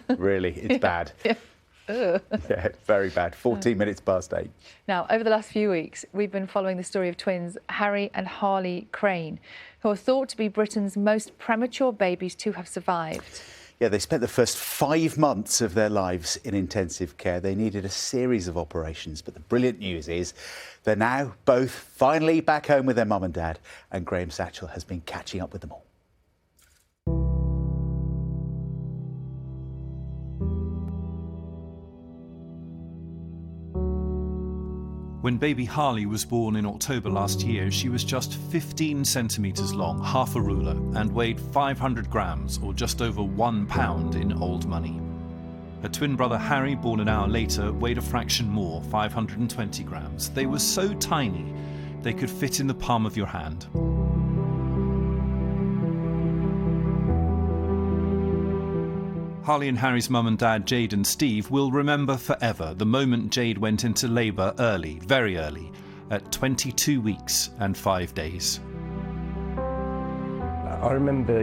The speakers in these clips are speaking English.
Really, it's bad. Yeah. Yeah, very bad. 14 minutes past 8. Now, over the last few weeks, we've been following the story of twins Harry and Harley Crane, who are thought to be Britain's most premature babies to have survived. Yeah, they spent the first 5 months of their lives in intensive care. They needed a series of operations, but the brilliant news is they're now both finally back home with their mum and dad, and Graham Satchell has been catching up with them all. When baby Harley was born in October last year, she was just 15 centimetres long, half a ruler, and weighed 500 grams, or just over £1 in old money. Her twin brother Harry, born an hour later, weighed a fraction more, 520 grams. They were so tiny, they could fit in the palm of your hand. Harley and Harry's mum and dad, Jade and Steve, will remember forever the moment Jade went into labour early, very early, at 22 weeks and 5 days. I remember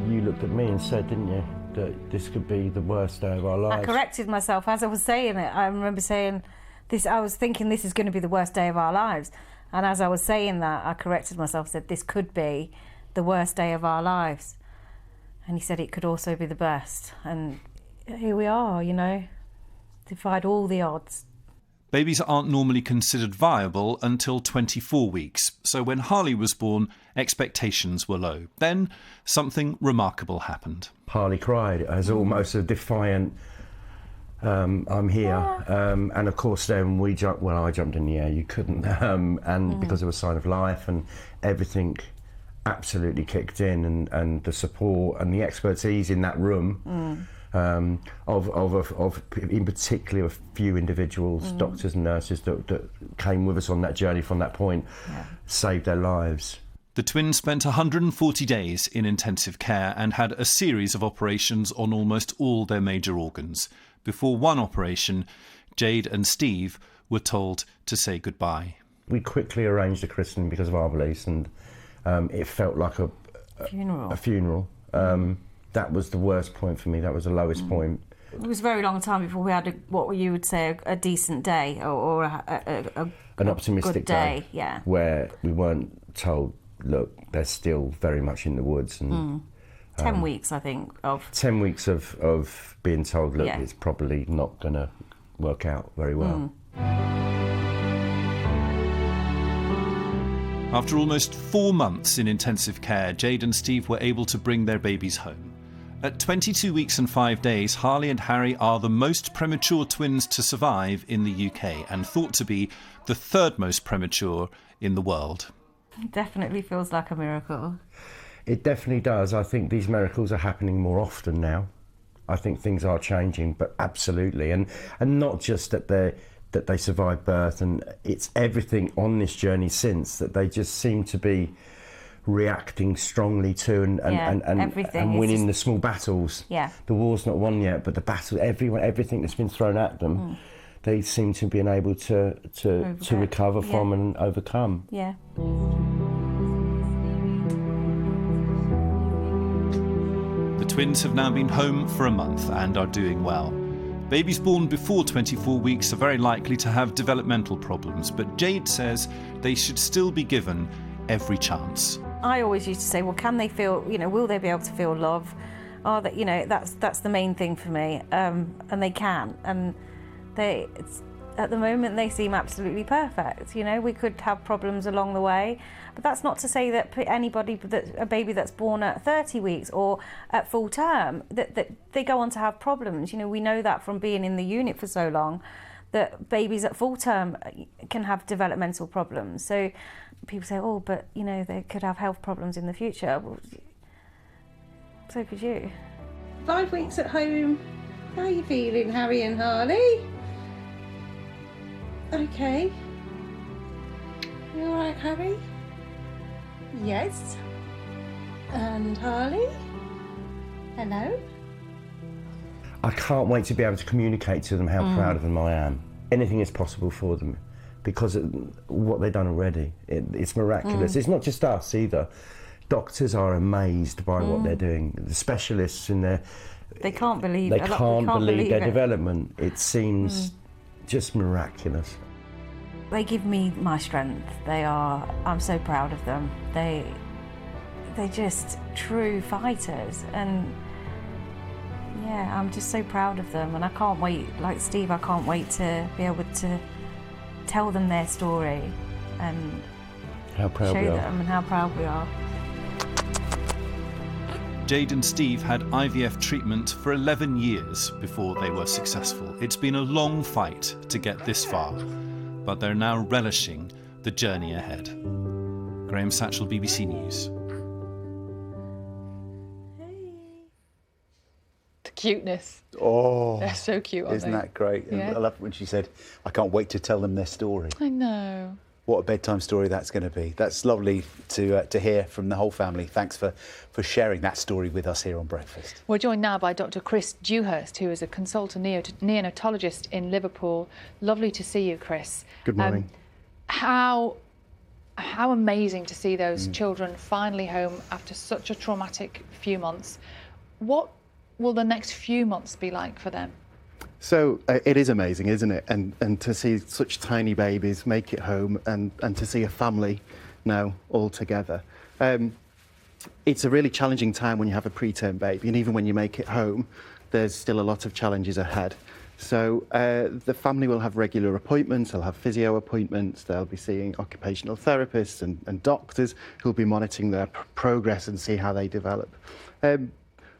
you looked at me and said, didn't you, that this could be the worst day of our lives. I corrected myself as I was saying it. I remember saying this, I was thinking this is going to be the worst day of our lives. And as I was saying that, I corrected myself, said this could be the worst day of our lives. And he said it could also be the best. And here we are, you know, defied all the odds. Babies aren't normally considered viable until 24 weeks. So when Harley was born, expectations were low. Then something remarkable happened. Harley cried as almost a defiant, I'm here. And of course then we jumped, well, I jumped in the air, you couldn't. Because it was a sign of life and everything absolutely kicked in, and the support and the expertise in that room of in particular a few individuals, doctors and nurses that came with us on that journey from that point, saved their lives. The twins spent 140 days in intensive care and had a series of operations on almost all their major organs. Before one operation, Jade and Steve were told to say goodbye. We quickly arranged a christening because of our beliefs, and it felt like a funeral. That was the worst point for me. That was the lowest point. It was a very long time before we had what you would say a decent day or an optimistic good day. Yeah, where we weren't told, look, they're still very much in the woods. And 10 weeks, I think, of 10 weeks of being told, look, it's probably not going to work out very well. After almost 4 months in intensive care, Jade and Steve were able to bring their babies home. At 22 weeks and 5 days, Harley and Harry are the most premature twins to survive in the UK and thought to be the third most premature in the world. It definitely feels like a miracle. It definitely does. I think these miracles are happening more often now. I think things are changing, but absolutely. And not just that they survived birth, and it's everything on this journey since that they just seem to be reacting strongly to and winning the small battles. Yeah. The war's not won yet, but the battle, everything that's been thrown at them, they seem to be able to recover from and overcome. Yeah. The twins have now been home for a month and are doing well. Babies born before 24 weeks are very likely to have developmental problems, but Jade says they should still be given every chance. I always used to say, well, can they feel, will they be able to feel love? Are they, that's the main thing for me. And they can. And at the moment, they seem absolutely perfect. We could have problems along the way, but that's not to say that a baby that's born at 30 weeks or at full term, that they go on to have problems. We know that from being in the unit for so long, that babies at full term can have developmental problems. So people say, oh, but they could have health problems in the future. Well, so could you. 5 weeks at home. How are you feeling, Harry and Harley? Okay. You all right, Harry? Yes. And Harley? Hello? I can't wait to be able to communicate to them how proud of them I am. Anything is possible for them because of what they've done already. It's miraculous. It's not just us either. doctors are amazed by what they're doing. The specialists in there, They can't believe they it. can't believe their it. development. It seems just miraculous. They give me my strength. I'm so proud of them. They're just true fighters, and yeah, I'm just so proud of them, and I can't wait, like Steve, I can't wait to be able to tell them their story and How proud show we are. them and how proud we are. Jade and Steve had IVF treatment for 11 years before they were successful. It's been a long fight to get this far, but they're now relishing the journey ahead. Graham Satchell, BBC News. The cuteness. Oh, They're so cute, aren't isn't they? that great? And Yeah. I love when she said, I can't wait to tell them their story. I know. What a bedtime story that's going to be. That's lovely to hear from the whole family. Thanks for sharing that story with us here on Breakfast. We're joined now by Dr. Chris Dewhurst, who is a consultant neonatologist in Liverpool. Lovely to see you, Chris. Good morning. How amazing to see those children finally home after such a traumatic few months. What will the next few months be like for them? So it is amazing, isn't it? And to see such tiny babies make it home and to see a family now all together. It's a really challenging time when you have a preterm baby, and even when you make it home, there's still a lot of challenges ahead. So the family will have regular appointments, they'll have physio appointments, they'll be seeing occupational therapists and doctors who'll be monitoring their progress and see how they develop.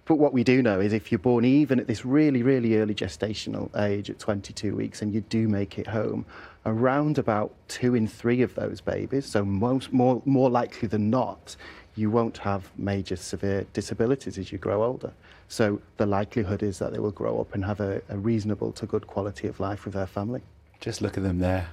But what we do know is if you're born even at this really, really early gestational age at 22 weeks and you do make it home, around about 2 in 3 of those babies, so more likely than not, you won't have major severe disabilities as you grow older. So the likelihood is that they will grow up and have a reasonable to good quality of life with their family. Just look at them there.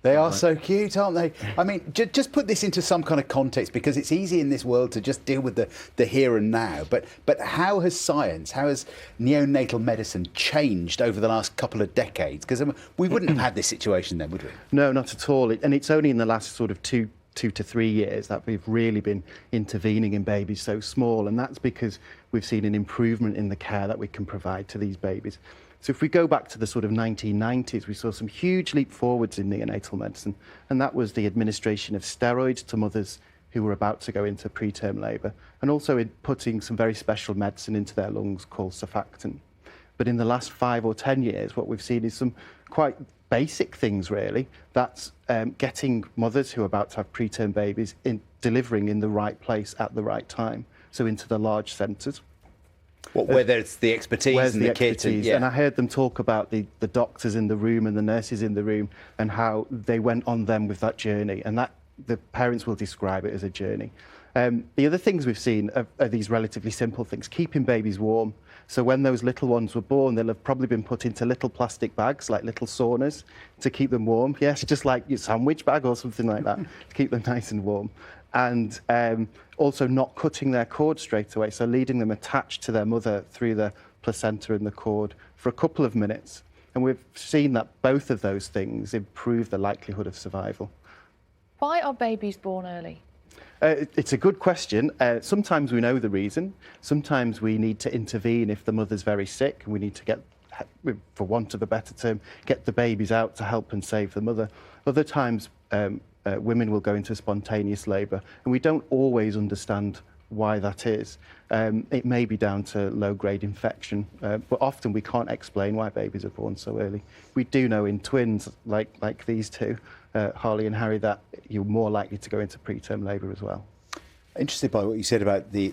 They are so cute, aren't they? I mean, just put this into some kind of context, because it's easy in this world to just deal with the here and now. But how has science, how has neonatal medicine changed over the last couple of decades? Because we wouldn't have had this situation then, would we? No, not at all. And it's only in the last sort of two to 3 years that we've really been intervening in babies so small. And that's because we've seen an improvement in the care that we can provide to these babies. So if we go back to the sort of 1990s, we saw some huge leap forwards in neonatal medicine, and that was the administration of steroids to mothers who were about to go into preterm labour, and also in putting some very special medicine into their lungs called surfactant. But in the last 5 or 10 years, what we've seen is some quite basic things, really. That's getting mothers who are about to have preterm babies delivering in the right place at the right time, so into the large centres. Whether it's the expertise and the kit. And I heard them talk about the doctors in the room and the nurses in the room and how they went on them with that journey, and that the parents will describe it as a journey. The other things we've seen are these relatively simple things, keeping babies warm. So when those little ones were born, they'll have probably been put into little plastic bags, like little saunas, to keep them warm. Yes, just like your sandwich bag or something like that, to keep them nice and warm. And also not cutting their cord straight away, so leaving them attached to their mother through the placenta and the cord for a couple of minutes. And we've seen that both of those things improve the likelihood of survival. Why are babies born early? It's a good question. Sometimes we know the reason. Sometimes we need to intervene if the mother's very sick, and we need to get, for want of a better term, get the babies out to help and save the mother. Other times, women will go into spontaneous labour, and we don't always understand why that is. It may be down to low-grade infection, but often we can't explain why babies are born so early. We do know in twins, like these two, Harley and Harry, that you're more likely to go into preterm labour as well. Interested by what you said about the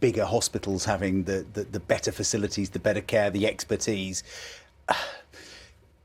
bigger hospitals having the better facilities, the better care, the expertise.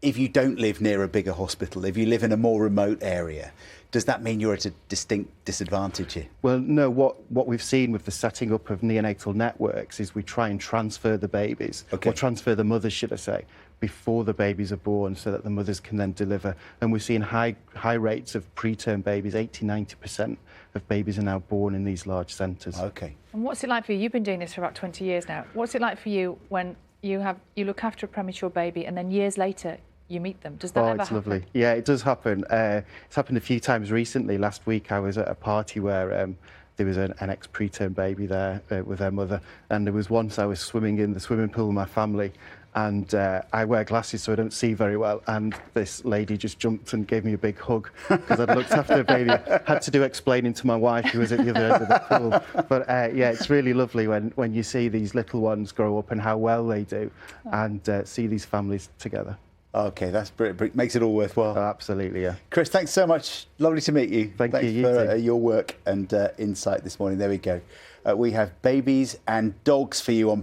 If you don't live near a bigger hospital, if you live in a more remote area, does that mean you're at a distinct disadvantage here? Well, no, what we've seen with the setting up of neonatal networks is we try and transfer the babies, or transfer the mothers, should I say, before the babies are born, so that the mothers can then deliver. And we're seeing high rates of preterm babies. 80–90% of babies are now born in these large centres. Okay. And what's it like for you? You've been doing this for about 20 years now. What's it like for you when you look after a premature baby and then years later you meet them? Does that ever happen? It's lovely. Yeah, it does happen. It's happened a few times recently. Last week I was at a party where there was an ex-preterm baby there with her mother. And there was once I was swimming in the swimming pool with my family, and I wear glasses so I don't see very well, and this lady just jumped and gave me a big hug because I'd looked after the baby. Had to do explaining to my wife who was at the other end of the pool. But yeah, it's really lovely when you see these little ones grow up and how well they do, and see these families together. OK, that's brilliant. Makes it all worthwhile. Oh, absolutely, yeah. Chris, thanks so much. Lovely to meet you. Thanks you for your work and insight this morning. There we go. We have babies and dogs for you on